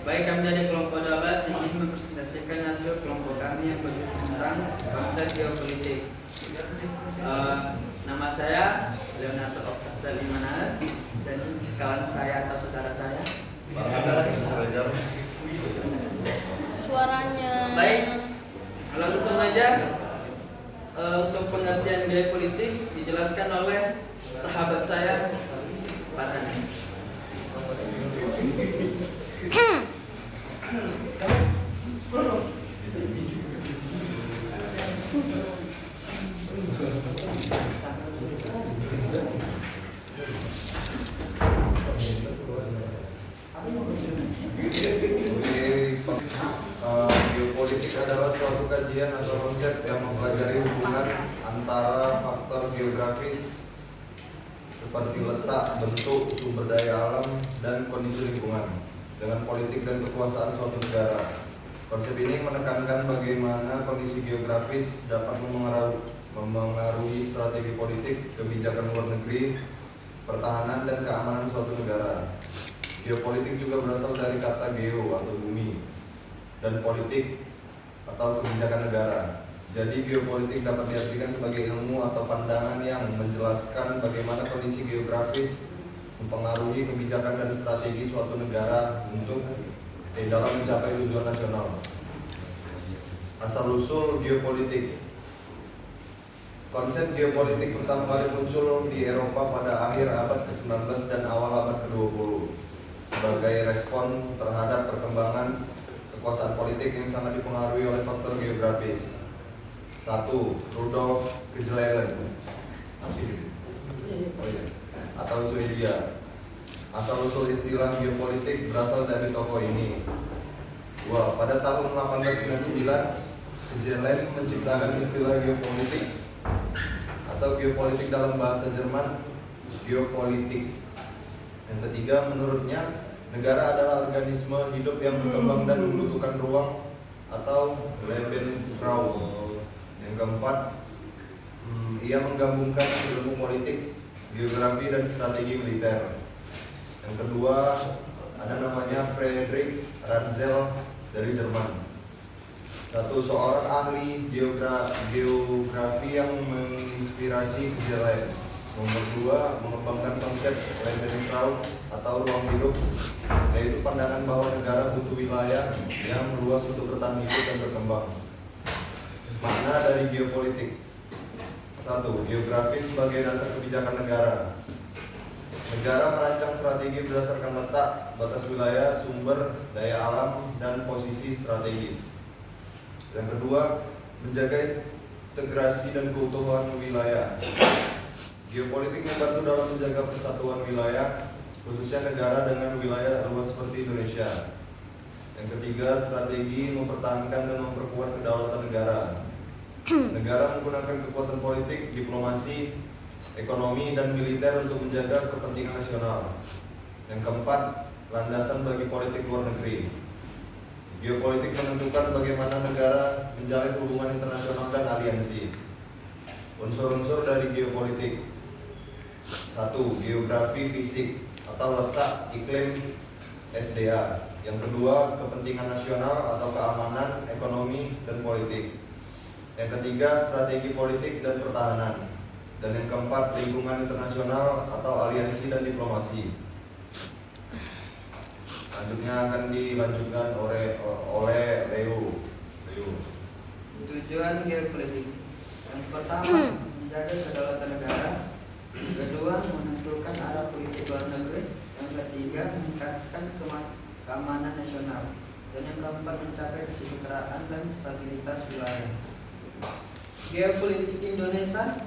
Baik, kami dari kelompok 12 ingin mempresentasikan hasil kelompok kami yang berjudul tentang konsep geopolitik. Nama saya Leonardo Octavio Limana dan kawan saya atau saudara saya. Suaranya. Baik, langsung saja. Untuk pengertian geopolitik dijelaskan oleh sahabat saya Farhan. Geopolitik adalah suatu kajian atau konsep yang mempelajari hubungan antara faktor geografis seperti letak, bentuk, sumber daya alam, dan kondisi lingkungan dengan politik dan kekuasaan suatu negara. Konsep ini menekankan bagaimana kondisi geografis dapat memengaruhi strategi politik, kebijakan luar negeri, pertahanan, dan keamanan suatu negara. Geopolitik juga berasal dari kata geo atau bumi dan politik atau kebijakan negara. Jadi geopolitik dapat diartikan sebagai ilmu atau pandangan yang menjelaskan bagaimana kondisi geografis mempengaruhi kebijakan dan strategi suatu negara untuk dalam mencapai tujuan nasional. Asal-usul geopolitik. Konsep geopolitik pertama kali muncul di Eropa pada akhir abad ke-19 dan awal abad ke-20 sebagai respon terhadap perkembangan kekuasaan politik yang sangat dipengaruhi oleh faktor geografis. 1. Rudolf Kjellén atau Swedia. Asal-usul istilah geopolitik berasal dari tokoh ini. Pada tahun 1899, Kjellén menciptakan istilah geopolitik atau geopolitik dalam bahasa Jerman, geopolitik. Yang ketiga, menurutnya negara adalah organisme hidup yang berkembang dan membutuhkan ruang atau Lebensraum. Yang keempat, ia menggabungkan ilmu politik, geografi, dan strategi militer. Yang kedua, ada namanya Friedrich Ratzel dari Jerman. Seorang ahli geografi yang menginspirasi Kjellén. Nomor 2, mengembangkan konsep Lebensraum atau ruang hidup, yaitu pandangan bahwa negara butuh wilayah yang luas untuk bertahan hidup dan berkembang. Makna dari geopolitik. 1. Geografis sebagai dasar kebijakan negara. Negara merancang strategi berdasarkan letak, batas wilayah, sumber daya alam, dan posisi strategis. Yang kedua, menjaga integrasi dan keutuhan wilayah. Geopolitik membantu dalam menjaga persatuan wilayah, khususnya negara dengan wilayah luas seperti Indonesia. Yang ketiga, strategi mempertahankan dan memperkuat kedaulatan negara. Negara menggunakan kekuatan politik, diplomasi, ekonomi, dan militer untuk menjaga kepentingan nasional. Yang keempat, landasan bagi politik luar negeri. Geopolitik menentukan bagaimana negara menjalin hubungan internasional dan aliansi. Unsur-unsur dari geopolitik. 1. Geografi fisik atau letak iklim SDA. Yang kedua, kepentingan nasional atau keamanan, ekonomi, dan politik. Yang ketiga, strategi politik dan pertahanan. Dan yang keempat, lingkungan internasional atau aliansi dan diplomasi. Selanjutnya akan dilanjutkan oleh Leo. Tujuan geopolitik. Yang pertama, menjaga kedaulatan negara. Yang kedua, menentukan arah politik luar negeri. Yang ketiga, meningkatkan keamanan nasional. Dan yang keempat, mencapai kesejahteraan dan stabilitas wilayah. Geopolitik Indonesia.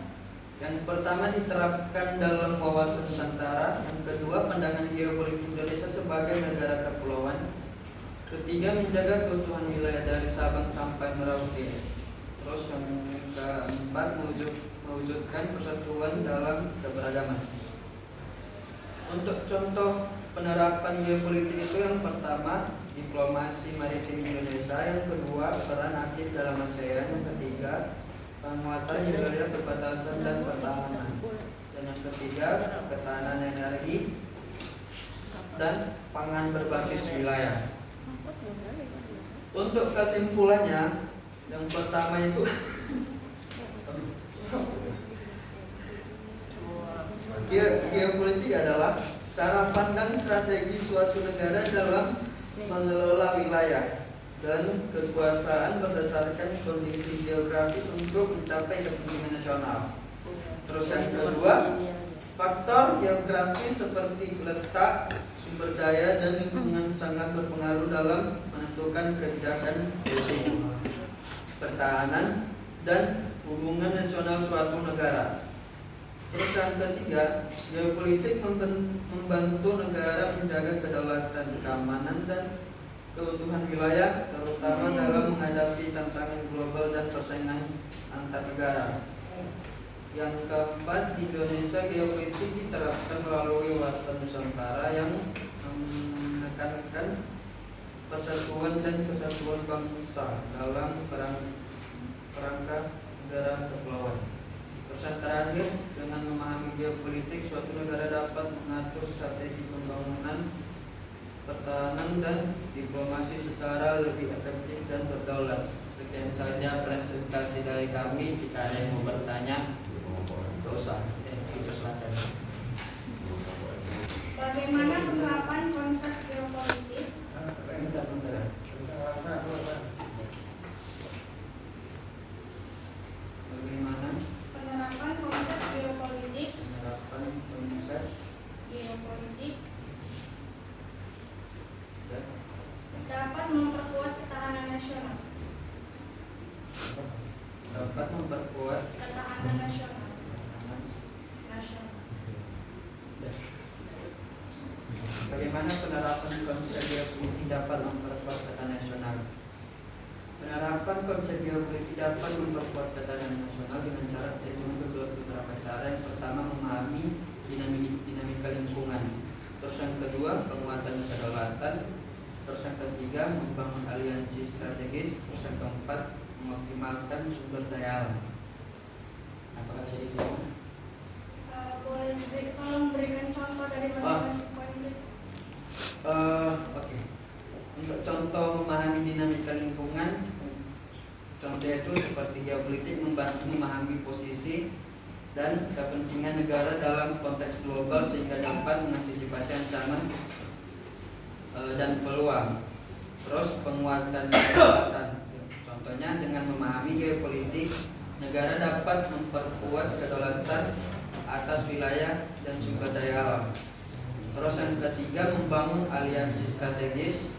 Yang pertama, diterapkan dalam wawasan Nusantara. Yang kedua, pandangan geopolitik Indonesia sebagai negara kepulauan. Ketiga, menjaga keutuhan wilayah dari Sabang sampai Merauke. Terus yang keempat, mewujudkan persatuan dalam keberagaman. Untuk contoh penerapan geopolitik itu, yang pertama, diplomasi maritim Indonesia. Yang kedua, peran aktif dalam ASEAN. Yang ketiga, penguatan wilayah perbatasan dan pertahanan. Dan yang ketiga, ketahanan energi dan pangan berbasis wilayah. Untuk kesimpulannya, yang pertama itu geopolitik adalah cara pandang strategi suatu negara dalam mengelola wilayah dan kekuasaan berdasarkan kondisi geografis untuk mencapai kepentingan nasional. Terus yang kedua, faktor geografis seperti letak, sumber daya, dan lingkungan sangat berpengaruh dalam menentukan kebijakan politik, pertahanan, dan hubungan nasional suatu negara. Terus yang ketiga, geopolitik membantu negara menjaga kedaulatan, keamanan, dan keutuhan wilayah, terutama dalam menghadapi tantangan global dan persaingan antar negara. Yang keempat, di Indonesia geopolitik diterapkan melalui wawasan Nusantara yang menekankan persatuan dan kesatuan bangsa dalam kerangka negara kepulauan. Terus yang terakhir, dengan memahami geopolitik, suatu negara dapat mengatur strategi pembangunan, pertahanan, dan diplomasi secara lebih efektif dan berdaulat. Sekian saja presentasi dari kami. Jika ada yang mau bertanya, tidak usah. Silakan. Bagaimana penerapan konsep geopolitik? Bagaimana Penerapan konsep geopolitik penerapan konsep geopolitik dan dapat memperkuat ketahanan nasional. dapat memperkuat Ketahanan nasional. Bagaimana penerapan konsep geopolitik dapat memperkuat ketahanan nasional? Penerapan konsep geopolitik dapat memperkuat ketahanan nasional dengan cara beberapa cara. Yang pertama, memahami dinamika lingkungan. Terus yang kedua, penguatan kedaulatan. Terus yang ketiga, membangun aliansi strategis. Terus yang keempat, mengoptimalkan sumber daya alam. Apakah bisa dijawab? Boleh tolong berikan contoh dari masing-masing poin itu? Oke. Untuk contoh memahami dinamika lingkungan, contoh itu seperti geopolitik membantu memahami posisi dan kepentingan negara dalam konteks global sehingga dapat mengantisipasi ancaman dan peluang. Terus penguatan kedaulatan. Contohnya dengan memahami geopolitik, negara dapat memperkuat kedaulatan atas wilayah dan sumber daya alam. Terus yang ketiga, membangun aliansi strategis.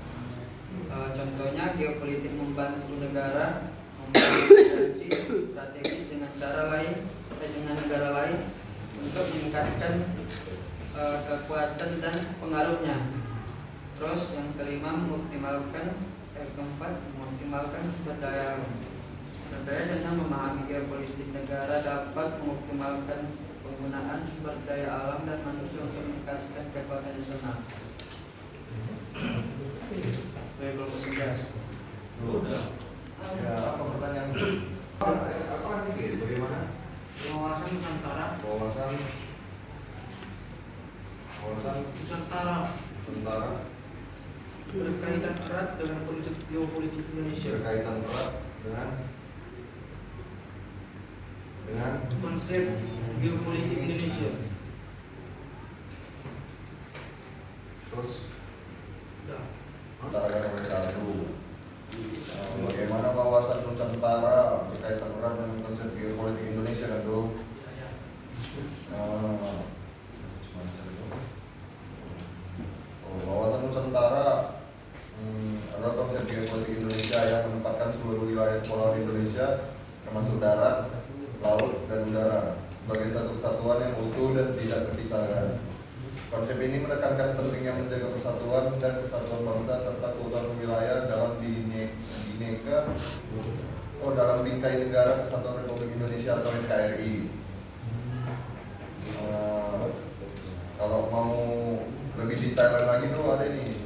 Contohnya geopolitik membantu negara membangun aliansi strategis dengan negara lain untuk meningkatkan kekuatan dan pengaruhnya. Terus yang kelima, mengoptimalkan sumber daya alam. Contohnya dengan memahami geopolitik, negara dapat mengoptimalkan penggunaan sumber daya alam dan manusia untuk meningkatkan kekuatan nasional. Kelompok 11. Udah. Ya, apa pertanyaan? Apa nanti gitu? Bagaimana? Wawasan Nusantara. Wawasan Nusantara tentara berkaitan erat dengan konsep geopolitik Indonesia. berkaitan erat dengan Konsep geopolitik Indonesia. terus Udah. antara yang nomor 1. Bagaimana wawasan Nusantara berkaitan erat dengan konsep geopolitik Indonesia kan bro? Wawasan Nusantara adalah konsep geopolitik Indonesia yang menempatkan seluruh wilayah kepulauan Indonesia termasuk darat, laut, dan udara sebagai satu kesatuan yang utuh dan tidak terpisahkan. Konsep ini menekankan pentingnya menjaga persatuan dan kesatuan bangsa serta keutuhan wilayah dalam dalam bingkai negara Kesatuan Republik Indonesia atau NKRI. Kalau mau lebih detail lagi tuh ada ini.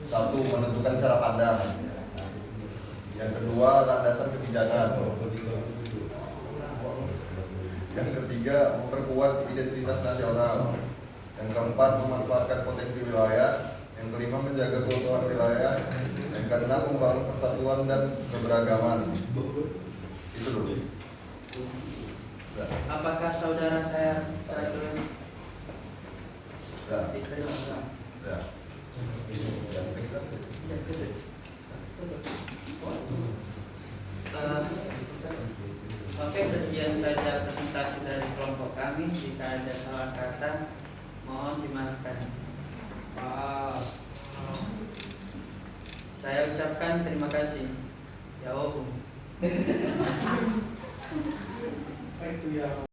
1. Menentukan cara pandang. Yang kedua, landasan kebijakan. Yang ketiga, memperkuat identitas nasional. Yang keempat, memanfaatkan potensi wilayah. Yang kelima, menjaga keutuhan wilayah. Yang keenam, membangun persatuan dan keberagaman. Itu dulu. Ya. Apakah saudara saya boleh Ya. diterima? Ya. Oke, sekian saja presentasi dari kelompok kami. Jika ada salah kata, mohon dimaafkan. Saya ucapkan terima kasih. Ya, Om.